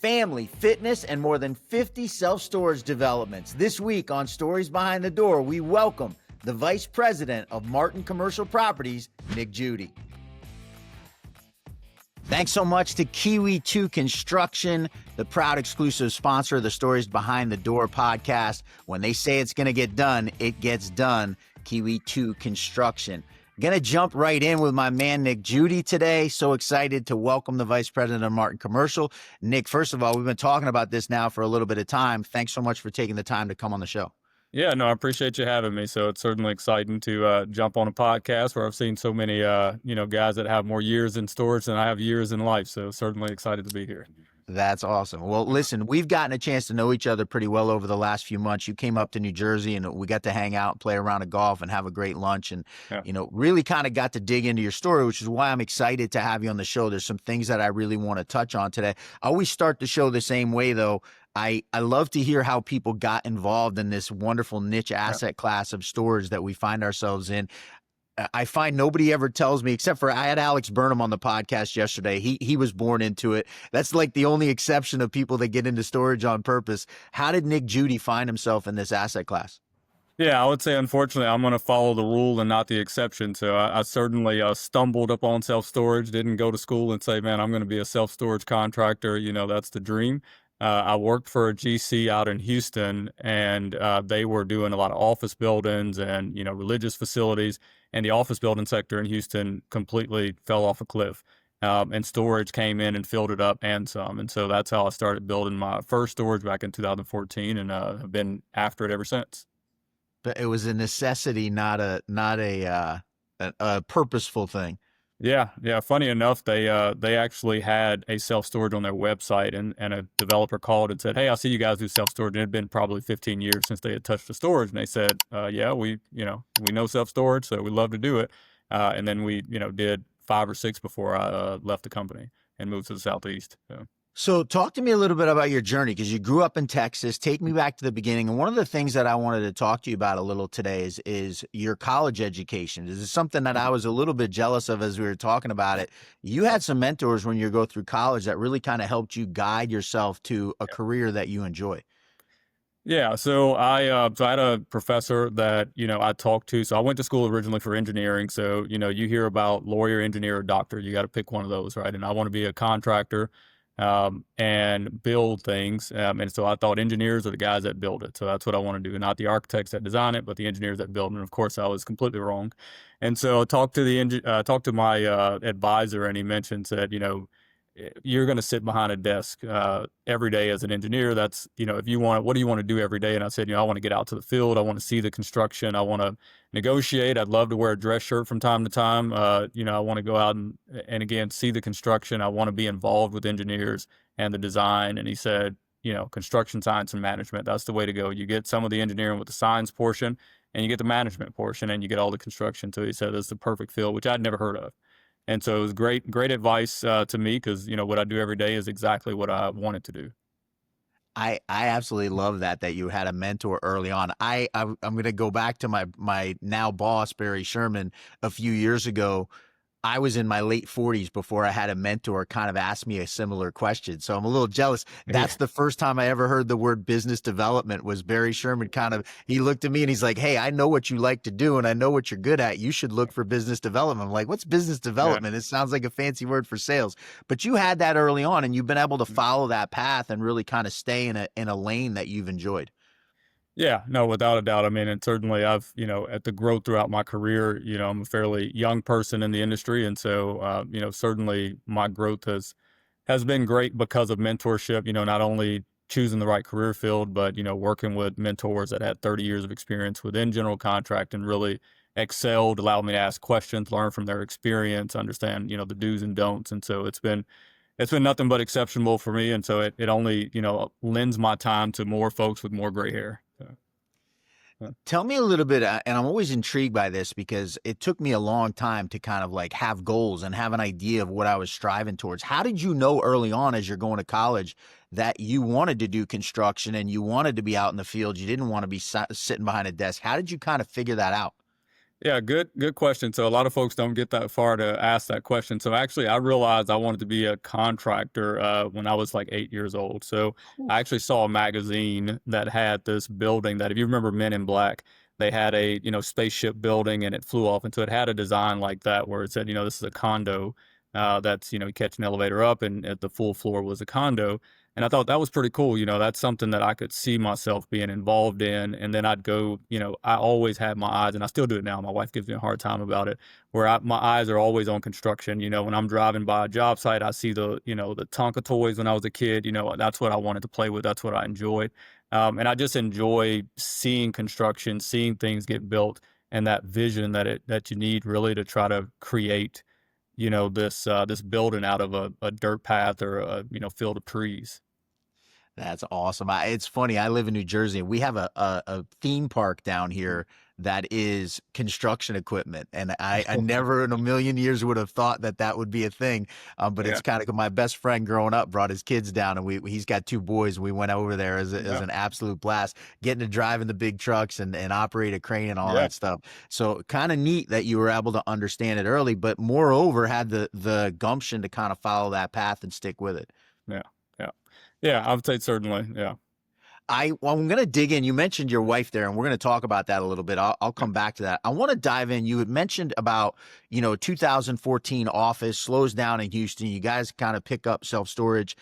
family, fitness, and more than 50 self-storage developments. This week on Stories Behind the Door, we welcome the Vice President of Martin Commercial Properties, Nick Judie. Thanks so much to Kiwi 2 Construction, the proud exclusive sponsor of the Stories Behind the Door podcast. When they say it's going to get done, it gets done. Kiwi 2 Construction. Going to jump right in with my man, Nick Judie, today. So excited to welcome the Vice President of Martin Commercial. Nick, first of all, we've been talking about this now for a little bit of time. Thanks so much for taking the time to come on the show. Yeah, no, I appreciate you having me. So it's certainly exciting to jump on a podcast where I've seen so many, guys that have more years in storage than I have years in life. So certainly excited to be here. That's awesome. Well, listen, we've gotten a chance to know each other pretty well over the last few months. You came up to New Jersey and we got to hang out and play a round of golf and have a great lunch and, really kind of got to dig into your story, which is why I'm excited to have you on the show. There's some things that I really want to touch on today. I always start the show the same way, though. I love to hear how people got involved in this wonderful niche asset class of storage that we find ourselves in. I find nobody ever tells me, except for I had Alex Burnham on the podcast yesterday. He was born into it. That's like the only exception of people that get into storage on purpose. How did Nick Judie find himself in this asset class? Yeah, I would say, unfortunately, I'm going to follow the rule and not the exception. So I certainly stumbled upon self-storage, didn't go to school and say, man, I'm going to be a self-storage contractor. That's the dream. I worked for a GC out in Houston, and they were doing a lot of office buildings and, religious facilities. And the office building sector in Houston completely fell off a cliff. And storage came in and filled it up and some. And so that's how I started building my first storage back in 2014 and have been after it ever since. But it was a necessity, not a purposeful thing. Yeah. Funny enough, they actually had a self-storage on their website, and a developer called and said, "Hey, I see you guys do self-storage." And it had been probably 15 years since they had touched the storage, and they said, "Yeah, we know self-storage, so we love to do it." And then we did 5 or 6 before I left the company and moved to the Southeast. So talk to me a little bit about your journey, because you grew up in Texas. Take me back to the beginning. And one of the things that I wanted to talk to you about a little today is your college education. This is something that I was a little bit jealous of as we were talking about it. You had some mentors when you go through college that really kind of helped you guide yourself to a career that you enjoy. Yeah, so I had a professor that I talked to. So I went to school originally for engineering. So you hear about lawyer, engineer, or doctor. You got to pick one of those, right? And I want to be a contractor. And build things. And so I thought engineers are the guys that build it. So that's what I want to do. Not the architects that design it, but the engineers that build it. And of course I was completely wrong. And so I talked to my advisor, and he said, you're going to sit behind a desk every day as an engineer. That's, if you want, what do you want to do every day? And I said, I want to get out to the field. I want to see the construction. I want to negotiate. I'd love to wear a dress shirt from time to time. I want to go out and again, see the construction. I want to be involved with engineers and the design. And he said, construction science and management, that's the way to go. You get some of the engineering with the science portion, and you get the management portion, and you get all the construction. So he said, that's the perfect field, which I'd never heard of. And so it was great advice to me, because, what I do every day is exactly what I wanted to do. I absolutely love that you had a mentor early on. I'm going to go back to my now boss, Barry Sherman, a few years ago. I was in my late 40s before I had a mentor kind of ask me a similar question. So I'm a little jealous. That's the first time I ever heard the word business development. Was Barry Sherman he looked at me and he's like, "Hey, I know what you like to do and I know what you're good at. You should look for business development." I'm like, "What's business development?" Yeah. It sounds like a fancy word for sales. But you had that early on, and you've been able to follow that path and really kind of stay in a lane that you've enjoyed. Yeah, no, without a doubt. I mean, and certainly I've, at the growth throughout my career, I'm a fairly young person in the industry. And so, certainly my growth has been great because of mentorship, not only choosing the right career field, but, working with mentors that had 30 years of experience within general contract and really excelled, allowed me to ask questions, learn from their experience, understand, the do's and don'ts. And so it's been nothing but exceptional for me. And so it only, lends my time to more folks with more gray hair. Tell me a little bit, and I'm always intrigued by this because it took me a long time to kind of like have goals and have an idea of what I was striving towards. How did you know early on as you're going to college that you wanted to do construction and you wanted to be out in the field? You didn't want to be sitting behind a desk. How did you kind of figure that out? Yeah, good question. So a lot of folks don't get that far to ask that question. So actually, I realized I wanted to be a contractor when I was like 8 years old. So I actually saw a magazine that had this building that, if you remember Men in Black, they had a spaceship building and it flew off, and so it had a design like that where it said, this is a condo. That's you catch an elevator up, and at the full floor was a condo. And I thought that was pretty cool. That's something that I could see myself being involved in. And then I'd go, I always had my eyes, and I still do it now. My wife gives me a hard time about it, where my eyes are always on construction. When I'm driving by a job site, I see the Tonka toys when I was a kid. That's what I wanted to play with. That's what I enjoyed. And I just enjoy seeing construction, seeing things get built, and that vision that you need really to try to create, this building out of a dirt path or a, field of trees. That's awesome. It's funny. I live in New Jersey, and we have a theme park down here that is construction equipment. And I never in a million years would have thought that that would be a thing. But Yeah. it's kind of my best friend growing up brought his kids down, and he's got two boys. And we went over there as an absolute blast, getting to drive in the big trucks and operate a crane and all Yeah. that stuff. So kind of neat that you were able to understand it early, but moreover had the gumption to kind of follow that path and stick with it. Yeah. Yeah. Yeah. I would say certainly. Yeah. I'm going to dig in. You mentioned your wife there, and we're going to talk about that a little bit. I'll come back to that. I want to dive in. You had mentioned about, 2014 office slows down in Houston. You guys kind of pick up self-storage.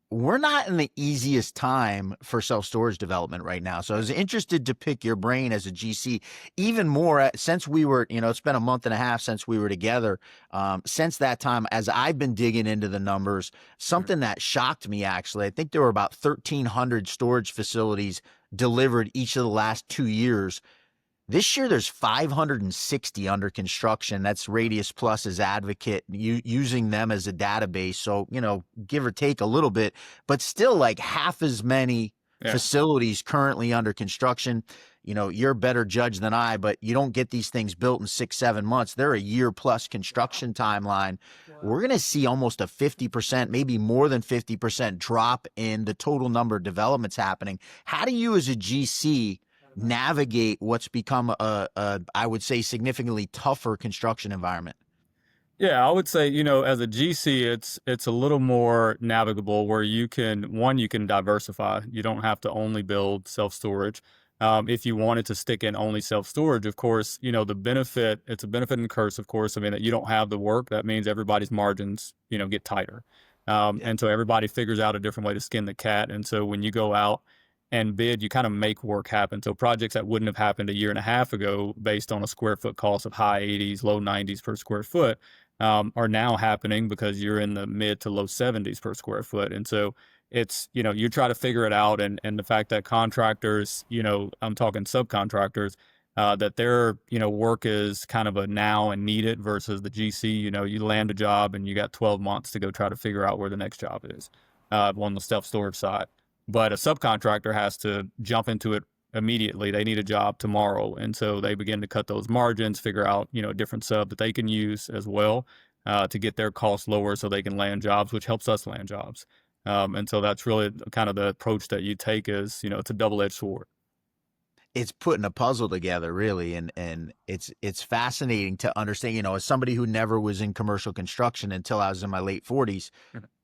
We're not in the easiest time for self-storage development right now. So I was interested to pick your brain as a GC even more since we were, it's been a month and a half since we were together. Since that time, as I've been digging into the numbers, something that shocked me, actually, I think there were about 1,300 storage facilities delivered each of the last 2 years. This year, there's 560 under construction. That's Radius Plus's advocate, using them as a database. So, give or take a little bit, but still like half as many facilities currently under construction. You're a better judge than I, but you don't get these things built in 6-7 months. They're a year plus construction timeline. We're going to see almost a 50%, maybe more than 50% drop in the total number of developments happening. How do you as a GC navigate what's become I would say, significantly tougher construction environment? Yeah, I would say, as a GC, it's a little more navigable where you can diversify. You don't have to only build self-storage. If you wanted to stick in only self-storage, of course, it's a benefit and a curse, of course. I mean, that you don't have the work. That means everybody's margins, get tighter. And so everybody figures out a different way to skin the cat. And so when you go out and bid, you kind of make work happen. So projects that wouldn't have happened a year and a half ago based on a square foot cost of high 80s, low 90s per square foot are now happening because you're in the mid to low 70s per square foot. And so it's, you try to figure it out. And the fact that contractors, I'm talking subcontractors, that their, work is kind of a now and need it versus the GC, you land a job and you got 12 months to go try to figure out where the next job is on the self-storage side. But a subcontractor has to jump into it immediately. They need a job tomorrow. And so they begin to cut those margins, figure out, a different sub that they can use as well to get their costs lower so they can land jobs, which helps us land jobs. And so that's really kind of the approach that you take is, it's a double-edged sword. It's putting a puzzle together, really, and it's fascinating to understand, as somebody who never was in commercial construction until I was in my late 40s.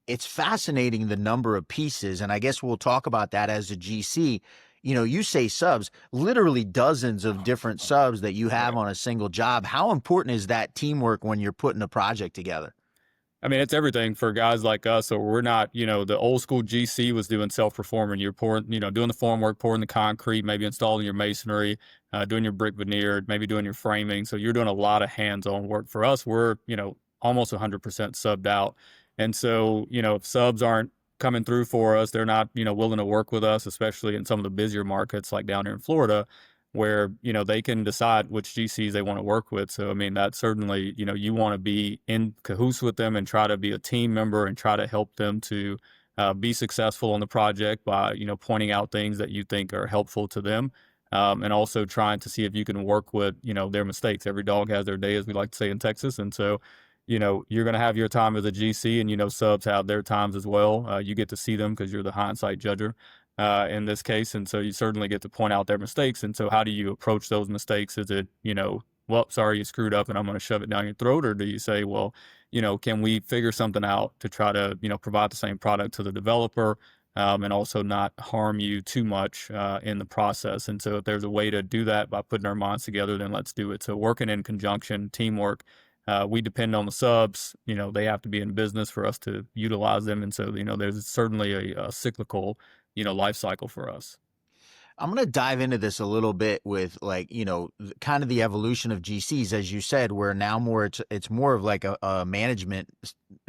It's fascinating the number of pieces, and I guess we'll talk about that as a GC. You say subs, literally dozens of different subs that you have on a single job. How important is that teamwork when you're putting a project together? I mean, it's everything for guys like us. So we're not, the old school GC was doing self-performing. You're pouring, doing the form work, pouring the concrete, maybe installing your masonry, doing your brick veneer, maybe doing your framing. So you're doing a lot of hands-on work. For us, we're, almost 100% subbed out. And so, if subs aren't coming through for us, they're not, willing to work with us, especially in some of the busier markets like down here in Florida, where, they can decide which GCs they want to work with. So, I mean, that certainly, you want to be in cahoots with them and try to be a team member and try to help them to be successful on the project by, pointing out things that you think are helpful to them. And also trying to see if you can work with, their mistakes. Every dog has their day, as we like to say in Texas. And so, you're going to have your time as a GC, and, subs have their times as well. You get to see them because you're the hindsight judger in this case. And so you certainly get to point out their mistakes. And so how do you approach those mistakes? Is it, well, sorry, you screwed up and I'm going to shove it down your throat? Or do you say, well, can we figure something out to try to, provide the same product to the developer, and also not harm you too much in the process? And so if there's a way to do that by putting our minds together, then let's do it. So working in conjunction, teamwork, we depend on the subs, they have to be in business for us to utilize them. And so, there's certainly a cyclical, life cycle for us. I'm going to dive into this a little bit with like, kind of the evolution of GCs, as you said, where now more it's more of like a management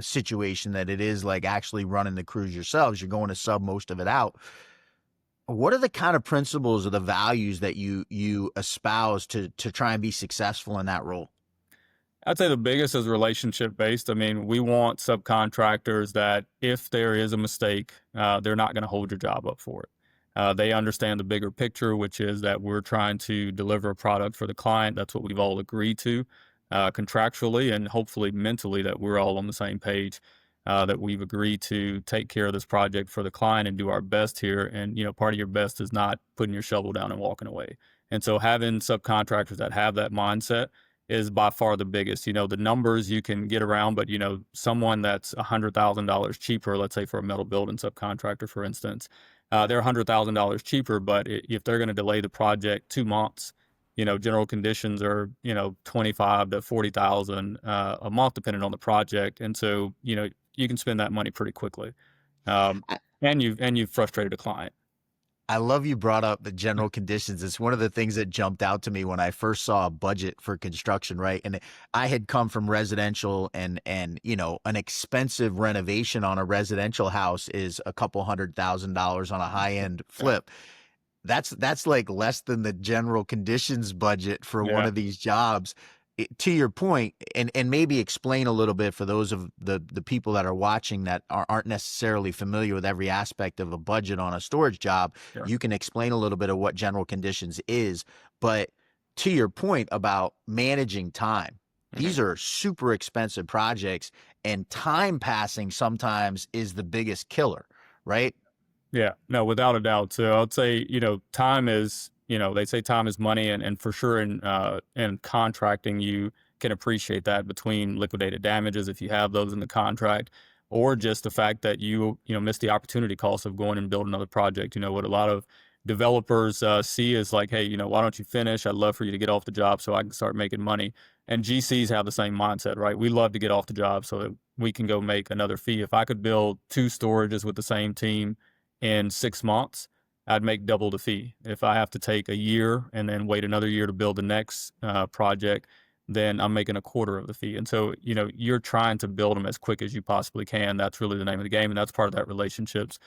situation that it is like actually running the crews yourselves. You're going to sub most of it out. What are the kind of principles or the values that you espouse to try and be successful in that role? I'd say the biggest is relationship based. I mean, we want subcontractors that if there is a mistake, they're not going to hold your job up for it. They understand the bigger picture, which is that we're trying to deliver a product for the client. That's what we've all agreed to contractually, and hopefully mentally that we're all on the same page, that we've agreed to take care of this project for the client and do our best here. And, part of your best is not putting your shovel down and walking away. And so having subcontractors that have that mindset is by far the biggest. The numbers you can get around, but someone that's $100,000 cheaper, let's say for a metal building subcontractor, for instance, they're $100,000 cheaper, but if they're going to delay the project 2 months, general conditions are 25 to 40,000 a month, depending on the project, and so you can spend that money pretty quickly, and you've frustrated a client. I love you brought up the general conditions. It's one of the things that jumped out to me when I first saw a budget for construction, right? And I had come from residential and an expensive renovation on a residential house is a couple $100,000 on a high-end flip. That's like less than the general conditions budget for one of these jobs. To your point, and maybe explain a little bit for those of the people that are watching that aren't necessarily familiar with every aspect of a budget on a storage job. Sure. You can explain a little bit of what general conditions is, but to your point about managing time, these are super expensive projects, and time passing sometimes is the biggest killer, right? Yeah, no, without a doubt. So I'd say, time is, they say time is money, and for sure in contracting, you can appreciate that between liquidated damages if you have those in the contract, or just the fact that you miss the opportunity cost of going and build another project. What a lot of developers see is like, hey, why don't you finish? I'd love for you to get off the job so I can start making money. And GCs have the same mindset, right? We love to get off the job so that we can go make another fee. If I could build 2 storages with the same team in 6 months, I'd make double the fee. If I have to take a year and then wait another year to build the next project, then I'm making a quarter of the fee. And so, you're trying to build them as quick as you possibly can. That's really the name of the game. And that's part of that relationships.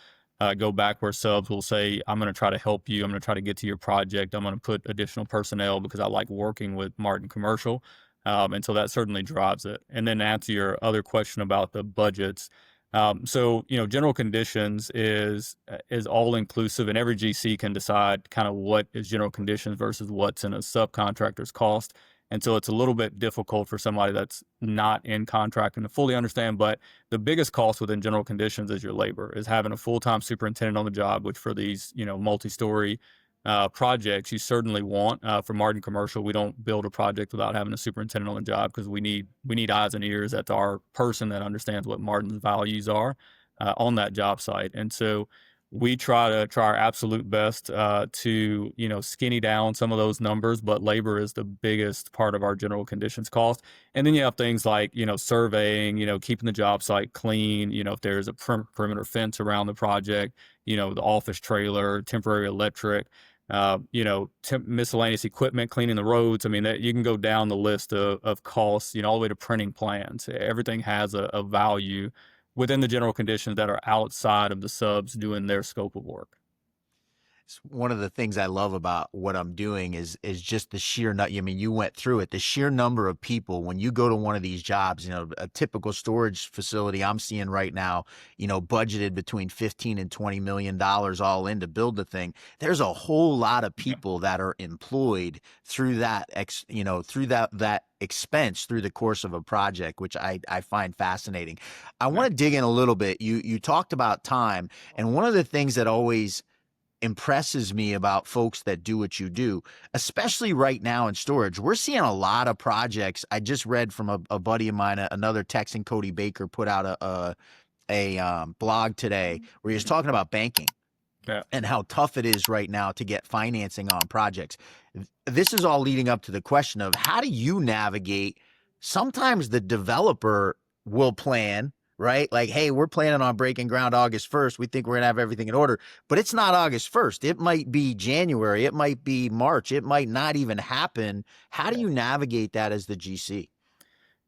Go back where subs will say, I'm going to try to help you. I'm going to try to get to your project. I'm going to put additional personnel because I like working with Martin Commercial. And so that certainly drives it. And then to answer your other question about the budgets, so general conditions is all inclusive, and every GC can decide kind of what is general conditions versus what's in a subcontractor's cost. And so it's a little bit difficult for somebody that's not in contracting to fully understand. But the biggest cost within general conditions is your labor, is having a full-time superintendent on the job, which for these multi-story projects you certainly want. For Martin Commercial, we don't build a project without having a superintendent on the job because we need eyes and ears. That's our person that understands what Martin's values are on that job site. And so we try our absolute best to skinny down some of those numbers, but labor is the biggest part of our general conditions cost. And then you have things like surveying, keeping the job site clean, if there's a perimeter fence around the project, the office trailer, temporary electric, miscellaneous equipment, cleaning the roads. I mean, you can go down the list of costs, all the way to printing plans. Everything has a value within the general conditions that are outside of the subs doing their scope of work. It's one of the things I love about what I'm doing is just the sheer I mean, you went through it, the sheer number of people when you go to one of these jobs, a typical storage facility I'm seeing right now, budgeted between 15 and $20 million all in to build the thing. There's a whole lot of people that are employed through that, through that expense through the course of a project, which I find fascinating. I want to dig in a little bit. You talked about time, and one of the things that always impresses me about folks that do what you do, especially right now in storage. We're seeing a lot of projects. I just read from a buddy of mine, another Texan, Cody Baker, put out a blog today where he was talking about banking Yeah. and how tough it is right now to get financing on projects. This is all leading up to the question of how do you navigate? Sometimes the developer will plan, right? Like, hey, we're planning on breaking ground August 1st. We think we're going to have everything in order, but it's not August 1st. It might be January. It might be March. It might not even happen. How do you navigate that as the GC?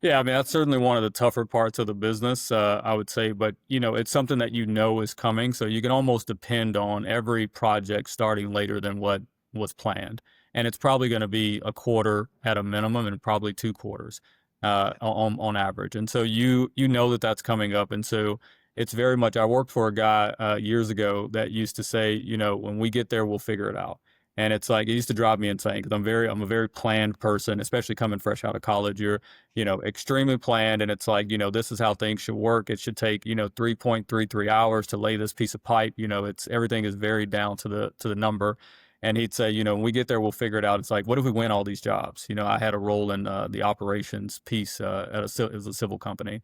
Yeah, I mean, that's certainly one of the tougher parts of the business, I would say, but it's something that is coming. So you can almost depend on every project starting later than what was planned. And it's probably going to be a quarter at a minimum and probably 2 quarters on average. And so you know that that's coming up. And so it's very much, I worked for a guy years ago that used to say, when we get there, we'll figure it out. And it's like, it used to drive me insane because I'm a very planned person, especially coming fresh out of college. You're, extremely planned. And it's like, this is how things should work. It should take, 3.33 hours to lay this piece of pipe. Everything is very down to the number. And he'd say, when we get there, we'll figure it out. It's like, what if we win all these jobs? I had a role in the operations piece it was a civil company.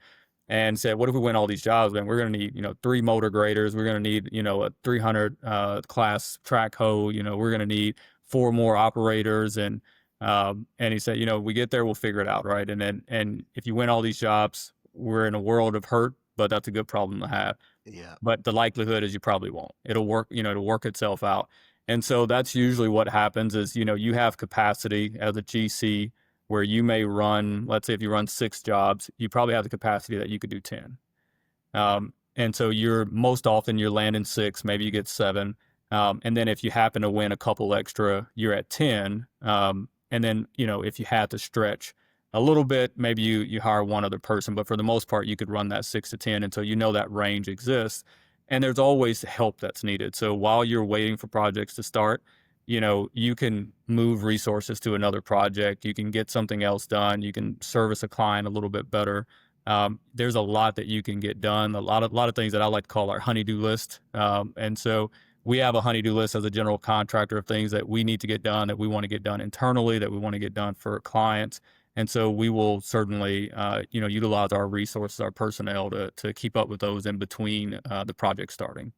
And said, what if we win all these jobs? Then we're going to need, 3 motor graders. We're going to need, a 300 class track hoe. We're going to need 4 more operators. And he said, we get there, we'll figure it out, right? And if you win all these jobs, we're in a world of hurt, but that's a good problem to have. Yeah. But the likelihood is you probably won't. It'll work, it'll work itself out. And so that's usually what happens is, you have capacity as a GC where you may run, let's say if you run 6 jobs, you probably have the capacity that you could do 10. And so most often you're landing 6, maybe you get 7. And then if you happen to win a couple extra, you're at 10. And then, if you had to stretch a little bit, maybe you hire one other person, but for the most part, you could run that 6 to 10. And so that range exists. And there's always help that's needed. So while you're waiting for projects to start, you can move resources to another project. You can get something else done. You can service a client a little bit better. There's a lot that you can get done. A lot of things that I like to call our honey-do list. And so we have a honey-do list as a general contractor of things that we need to get done, that we want to get done internally, that we want to get done for clients. And so we will certainly, utilize our resources, our personnel to keep up with those in between the project starting.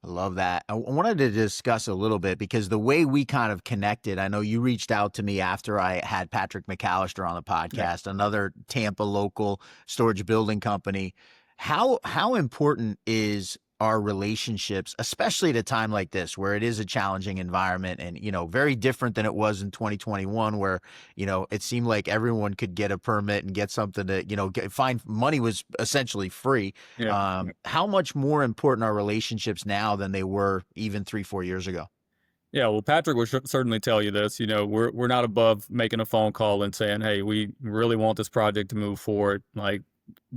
I love that. I wanted to discuss a little bit because the way we kind of connected, I know you reached out to me after I had Patrick McAllister on the podcast, another Tampa local storage building company. How important is our relationships, especially at a time like this where it is a challenging environment and, very different than it was in 2021 where, it seemed like everyone could get a permit and get something to, find money was essentially free. Yeah. How much more important are relationships now than they were even 3-4 years ago? Yeah, well, Patrick will certainly tell you this. We're not above making a phone call and saying, hey, we really want this project to move forward. Like,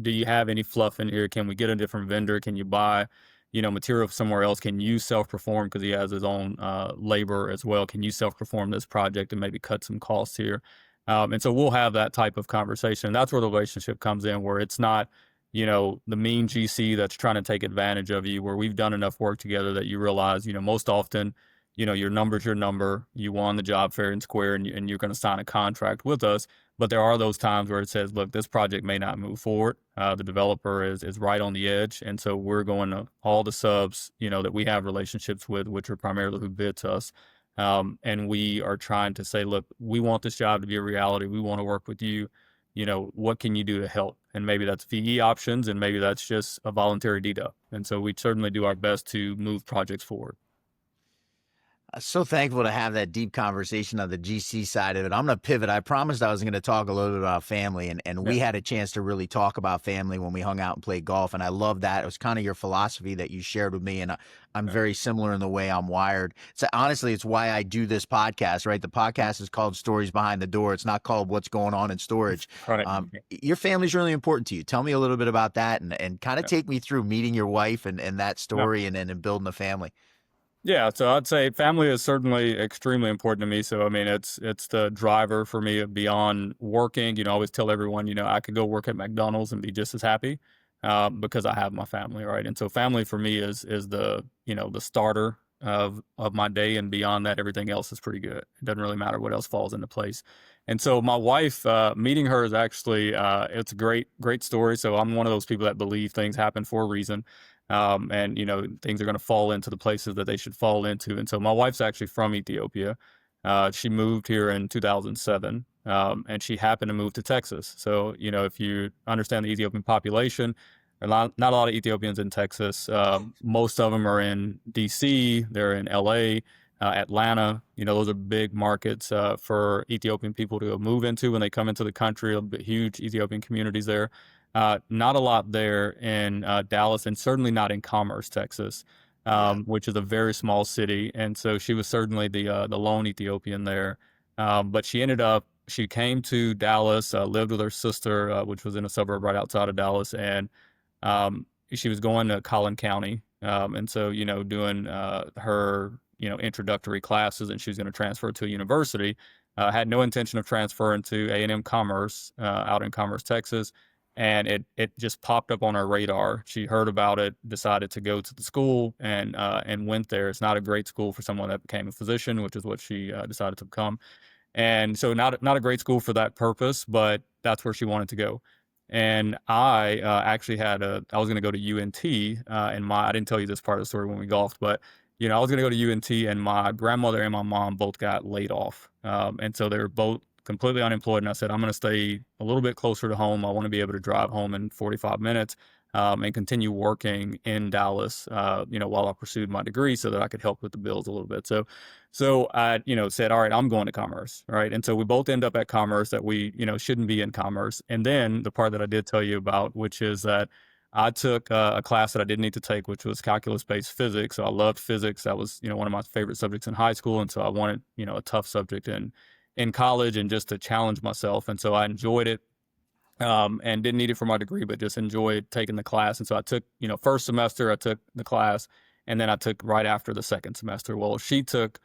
do you have any fluff in here? Can we get a different vendor? Can you buy material somewhere else? Can you self-perform because he has his own labor as well? Can you self-perform this project and maybe cut some costs here? And so we'll have that type of conversation. That's where the relationship comes in, where it's not, the mean GC that's trying to take advantage of you, where we've done enough work together that you realize, most often, your number's your number. You won the job fair and square and you're going to sign a contract with us. But there are those times where it says, look, this project may not move forward. The developer is right on the edge. And so we're going to all the subs, that we have relationships with, which are primarily who bid to us. And we are trying to say, look, we want this job to be a reality. We want to work with you. What can you do to help? And maybe that's VE options, and maybe that's just a voluntary deduct. And so we certainly do our best to move projects forward. So thankful to have that deep conversation on the GC side of it. I'm going to pivot. I promised I was going to talk a little bit about family, and we had a chance to really talk about family when we hung out and played golf, and I love that. It was kind of your philosophy that you shared with me, and I'm very similar in the way I'm wired. So honestly, it's why I do this podcast, right? The podcast is called Stories Behind the Door. It's not called What's Going On in Storage. Right. Your family's really important to you. Tell me a little bit about that and kind of take me through meeting your wife and that story and building a family. Yeah, so I'd say family is certainly extremely important to me. So, I mean, it's the driver for me beyond working. I always tell everyone, I could go work at McDonald's and be just as happy because I have my family, right? And so family for me is the, the starter of my day, and beyond that, everything else is pretty good. It doesn't really matter what else falls into place. And so my wife, meeting her is actually, it's a great story. So I'm one of those people that believe things happen for a reason. And things are going to fall into the places that they should fall into. And so my wife's actually from Ethiopia. She moved here in 2007, and she happened to move to Texas. So, if you understand the Ethiopian population, not a lot of Ethiopians in Texas. Most of them are in DC, they're in LA, Atlanta. Those are big markets for Ethiopian people to move into when they come into the country. Huge Ethiopian communities there. Not a lot there in Dallas, and certainly not in Commerce, Texas, Yeah. which is a very small city. And so she was certainly the lone Ethiopian there. But she came to Dallas, lived with her sister, which was in a suburb right outside of Dallas, and she was going to Collin County. And so, doing her, introductory classes, and she was going to transfer to a university. Had no intention of transferring to A&M Commerce out in Commerce, Texas. And it just popped up on her radar. She heard about it, decided to go to the school, and went there. It's not a great school for someone that became a physician, which is what she decided to become. And so not a great school for that purpose, but that's where she wanted to go. And I actually I was going to go to UNT, and I didn't tell you this part of the story when we golfed, but I was going to go to UNT, and my grandmother and my mom both got laid off. And so they were both completely unemployed. And I said, I'm going to stay a little bit closer to home. I want to be able to drive home in 45 minutes, and continue working in Dallas, while I pursued my degree, so that I could help with the bills a little bit. So I, said, all right, I'm going to Commerce, right? And so we both end up at Commerce, that we, shouldn't be in Commerce. And then the part that I did tell you about, which is that I took a class that I didn't need to take, which was calculus-based physics. So I loved physics. That was, one of my favorite subjects in high school. And so I wanted, a tough subject in college, and just to challenge myself. And so I enjoyed it, and didn't need it for my degree, but just enjoyed taking the class. And so I took, first semester, I took the class, and then I took right after the second semester. Well, she took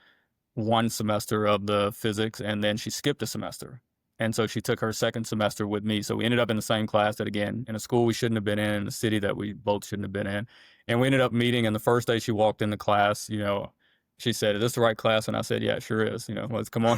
one semester of the physics, and then she skipped a semester. And so she took her second semester with me. So we ended up in the same class, that, again, in a school we shouldn't have been in a city that we both shouldn't have been in. And we ended up meeting. And the first day she walked into class, she said, "Is this the right class?" And I said, "Yeah, it sure is. Let's come on."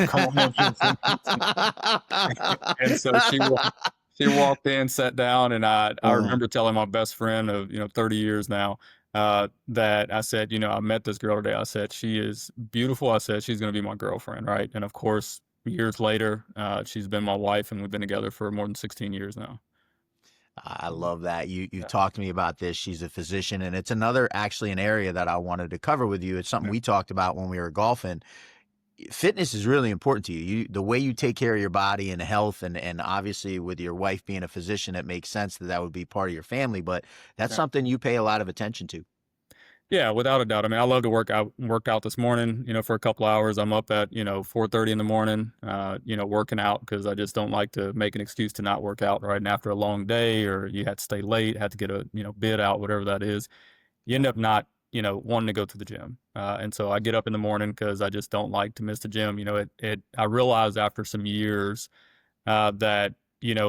And so she walked in, sat down, and I remember telling my best friend of 30 years now, that I said, I met this girl today. I said, she is beautiful. I said, she's going to be my girlfriend, right? And of course, years later, she's been my wife, and we've been together for more than 16 years now. I love that. You've talked to me about this. She's a physician, and it's actually an area that I wanted to cover with you. It's something we talked about when we were golfing. Fitness is really important to you. The way you take care of your body and health, and obviously with your wife being a physician, it makes sense that would be part of your family, but that's something you pay a lot of attention to. Yeah, without a doubt. I mean, I love to work out. Worked out this morning, for a couple hours. I'm up at 4:30 in the morning, working out, because I just don't like to make an excuse to not work out, right? And after a long day, or you had to stay late, had to get a bid out, whatever that is, you end up not wanting to go to the gym. And so I get up in the morning because I just don't like to miss the gym. I realized after some years that,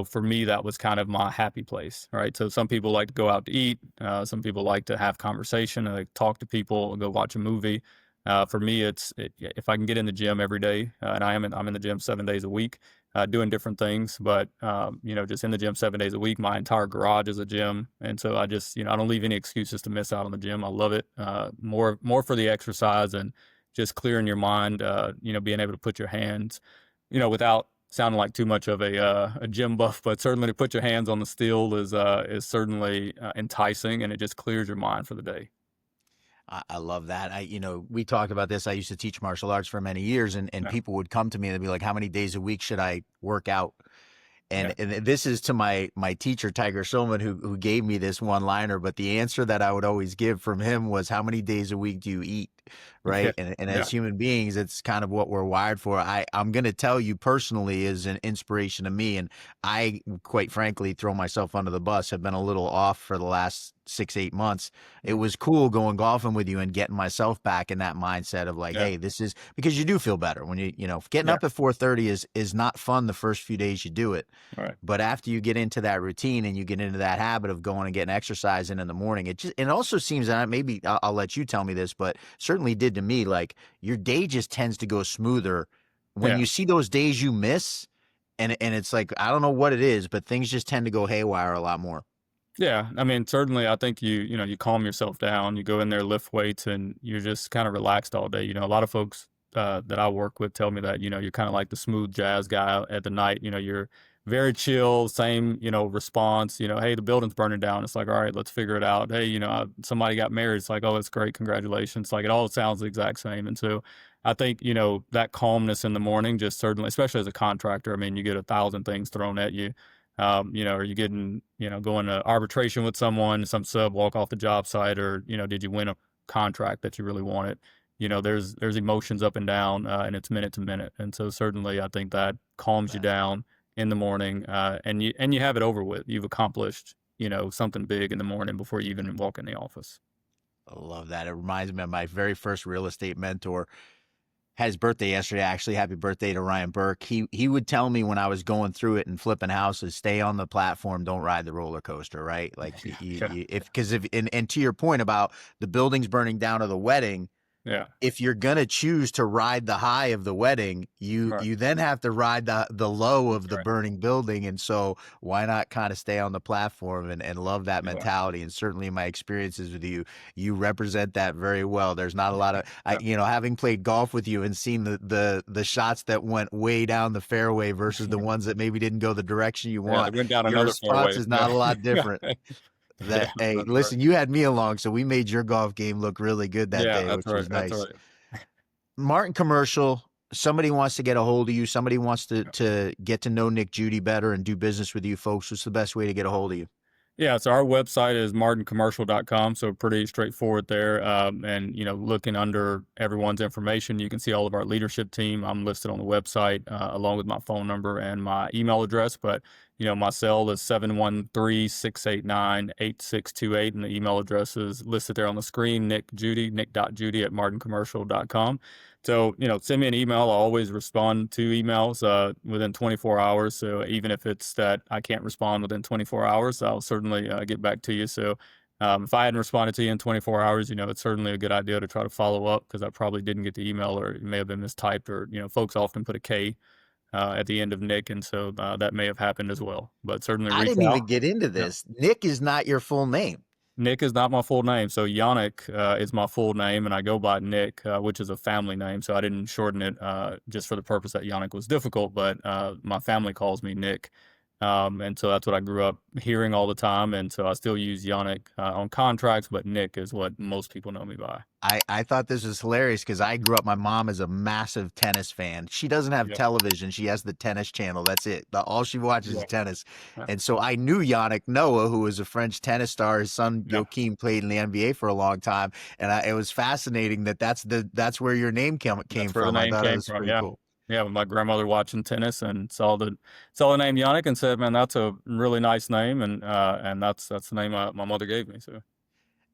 for me, that was kind of my happy place, right? So some people like to go out to eat. Some people like to have conversation, and like talk to people, go watch a movie. For me, if I can get in the gym every day, and I'm in the gym 7 days a week, doing different things, but just in the gym 7 days a week. My entire garage is a gym, and so I just I don't leave any excuses to miss out on the gym. I love it, more for the exercise, and just clearing your mind. Being able to put your hands, without sounding like too much of a gym buff, but certainly to put your hands on the steel is certainly enticing, and it just clears your mind for the day. I love that. We talked about this. I used to teach martial arts for many years, and Yeah. people would come to me and they'd be like, "How many days a week should I work out?" Yeah. And this is to my teacher, Tiger Shulman, who gave me this one liner. But the answer that I would always give from him was, "How many days a week do you eat?" Yeah. Right. And as human beings, it's kind of what we're wired for. I'm going to tell you personally is an inspiration to me. And I, quite frankly, throw myself under the bus, have been a little off for the last 6-8 months, it was cool going golfing with you and getting myself back in that mindset of like, Yeah. hey, this is because you do feel better when you know, getting Yeah. up at 4:30 is not fun the first few days you do it. Right. But after you get into that routine and you get into that habit of going and getting exercise in the morning, it also seems, and maybe I'll let you tell me this, but certainly did to me, like your day just tends to go smoother when Yeah. you see those days you miss. And it's like, I don't know what it is, but things just tend to go haywire a lot more. Yeah, I mean, certainly, I think you calm yourself down. You go in there, lift weights, and you're just kind of relaxed all day. A lot of folks that I work with tell me that you're kind of like the smooth jazz guy at the night. You're very chill, same response. Hey, the building's burning down. It's like, all right, let's figure it out. Hey, somebody got married. It's like, oh, it's great, congratulations. Like it all sounds the exact same. And so I think that calmness in the morning, just certainly, especially as a contractor. I mean, you get 1,000 things thrown at you. Are you getting, going to arbitration with someone, some sub walk off the job site, or, did you win a contract that you really wanted? There's emotions up and down, and it's minute to minute. And so certainly I think that calms you down in the morning, and you have it over with. You've accomplished, something big in the morning before you even walk in the office. I love that. It reminds me of my very first real estate mentor. Had his birthday yesterday, actually. Happy birthday to Ryan Burke. He would tell me when I was going through it and flipping houses, stay on the platform, don't ride the roller coaster, right? Like and to your point about the buildings burning down or the wedding, yeah, if you're gonna choose to ride the high of the wedding, you then have to ride the low of the burning building. And so why not kind of stay on the platform and love that mentality? And certainly in my experiences with you, you represent that very well. There's not a lot of having played golf with you and seen the shots that went way down the fairway versus the ones that maybe didn't go the direction you want. They went down Your another response fairway. is not a lot different. Hey, listen, you had me along, so we made your golf game look really good that day, which was nice. That's right. Martin Commercial, somebody wants to get a hold of you, somebody wants to get to know Nick Judie better and do business with you folks. What's the best way to get a hold of you? Yeah, so our website is martincommercial.com, so pretty straightforward there. And looking under everyone's information, you can see all of our leadership team. I'm listed on the website along with my phone number and my email address. But my cell is 713-689-8628, and the email address is listed there on the screen. Nick Judie, nick.judie@martincommercial.com. So, send me an email. I'll always respond to emails within 24 hours. So even if it's that I can't respond within 24 hours, I'll certainly get back to you. So if I hadn't responded to you in 24 hours, it's certainly a good idea to try to follow up because I probably didn't get the email or it may have been mistyped or, folks often put a K at the end of Nick. And so that may have happened as well. But certainly I didn't even get into this. Yeah. Nick is not your full name. Nick is not my full name. So Yannick is my full name, and I go by Nick, which is a family name. So I didn't shorten it just for the purpose that Yannick was difficult, but my family calls me Nick. And so that's what I grew up hearing all the time. And so I still use Yannick on contracts, but Nick is what most people know me by. I thought this was hilarious because I grew up, my mom is a massive tennis fan. She doesn't have television. She has the tennis channel. That's it. All she watches is tennis. And so I knew Yannick Noah, who was a French tennis star. His son, Joachim, played in the NBA for a long time. And it was fascinating that's where your name came from. I thought it was pretty cool. Yeah, with my grandmother watching tennis and saw the name Yannick and said, "Man, that's a really nice name," and that's the name my mother gave me. So,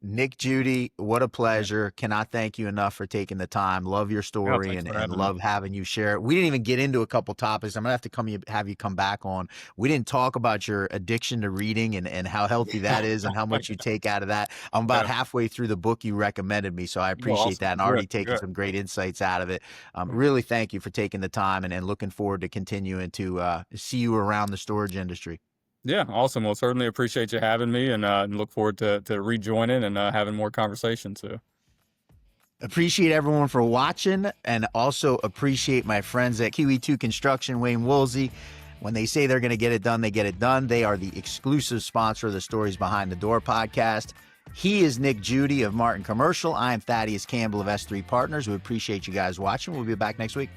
Nick Judie, what a pleasure! Cannot thank you enough for taking the time. Love your story and love having you share it. We didn't even get into a couple topics. I'm gonna have to have you come back on. We didn't talk about your addiction to reading and how healthy that is and how much you take out of that. I'm about halfway through the book you recommended me, so I appreciate that and already taking some great insights out of it. Really thank you for taking the time and looking forward to continuing to see you around the storage industry. Yeah, awesome. Well, certainly appreciate you having me and look forward to rejoining and having more conversations. So. Appreciate everyone for watching and also appreciate my friends at QE2 Construction, Wayne Woolsey. When they say they're going to get it done, they get it done. They are the exclusive sponsor of the Stories Behind the Door podcast. He is Nick Judie of Martin Commercial. I'm Thaddeus Campbell of S3 Partners. We appreciate you guys watching. We'll be back next week.